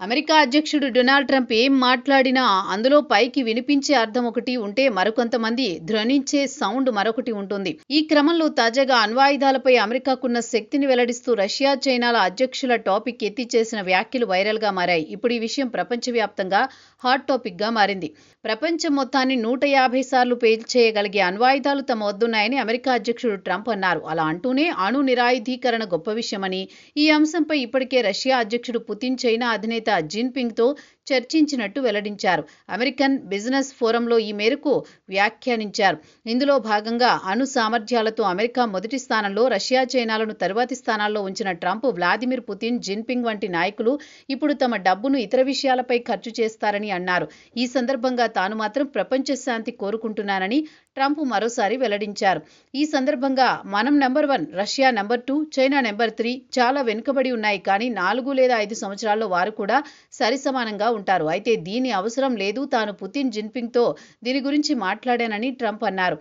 America అధ్యక్షుడు Donald Trump ఏం మాట్లాడినా అందులో పైకి వినిపించే అర్థం ఒకటి ఉంటే మరికొంతమంది ధ్వనించే సౌండ్ మరొకటి ఉంటుంది. ఈ క్రమంలో తాజాగా అణ్వాయుధాలపై అమెరికాకున్న శక్తిని వెల్లడిస్తూ రష్యా, చైనాల అధ్యక్షుల టాపిక్ ఎత్తి చేసిన వ్యాఖ్యలు వైరల్ గా మారాయి. ఇప్పుడు ఈ విషయం ప్రపంచవ్యాప్తంగా హాట్ టాపిక్ గా మారింది. ప్రపంచం మొత్తాన్ని 150 సార్లు పేల్చేయగలిగే అణ్వాయుధాలు తమ వద్దున్నాయని అమెరికా అధ్యక్షుడు ట్రంప్ అన్నారు. అలా అంటూనే అణు నిరాయుధీకరణ గొప్ప విషయమని, ఈ అంశంపై ఇప్పటికే రష్యా అధ్యక్షుడు పుతిన్, చైనా అధినేత జిన్పింగ్ తో చర్చించినట్టు వెల్లడించారు. అమెరికన్ బిజినెస్ ఫోరంలో ఈ మేరకు వ్యాఖ్యానించారు. ఇందులో భాగంగా అణు సామర్థ్యాలతో అమెరికా మొదటి స్థానంలో, రష్యా, చైనాలను తరువాతి స్థానాల్లో ఉంచిన ట్రంప్, వ్లాదిమిర్ పుతిన్, జిన్పింగ్ వంటి నాయకులు ఇప్పుడు తమ డబ్బును ఇతర విషయాలపై ఖర్చు చేస్తారని అన్నారు. ఈ సందర్భంగా తాను మాత్రం ప్రపంచ శాంతి కోరుకుంటున్నానని ట్రంప్ మరోసారి వెల్లడించారు. ఈ సందర్భంగా మనం number 1, Russia number 2, China number 3 చాలా వెనుకబడి ఉన్నాయి. కానీ 4 లేదా 5 సంవత్సరాల్లో వారు కూడా సరిసమానంగా ఉంటారు. అయితే దీని అవసరం లేదు. తాను పుతిన్, జిన్పింగ్ తో దీని గురించి మాట్లాడానని ట్రంప్ అన్నారు.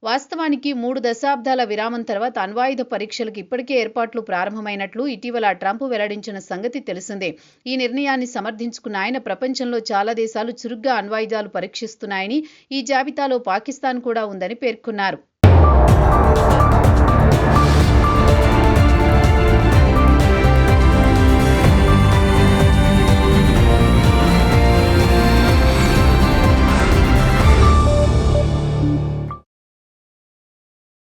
వాస్తవానికి 3 దశాబ్దాల విరామం తర్వాత అణ్వాయుధ పరీక్షలకు ఇప్పటికే ఏర్పాట్లు ప్రారంభమైనట్లు ఇటీవల ట్రంప్ వెల్లడించిన సంగతి తెలిసిందే. ఈ నిర్ణయాన్ని సమర్థించుకున్న ఆయన ప్రపంచంలో చాలా దేశాలు చురుగ్గా అణ్వాయుధాలు పరీక్షిస్తున్నాయని, ఈ జాబితాలో పాకిస్తాన్ కూడా ఉందని పేర్కొన్నారు.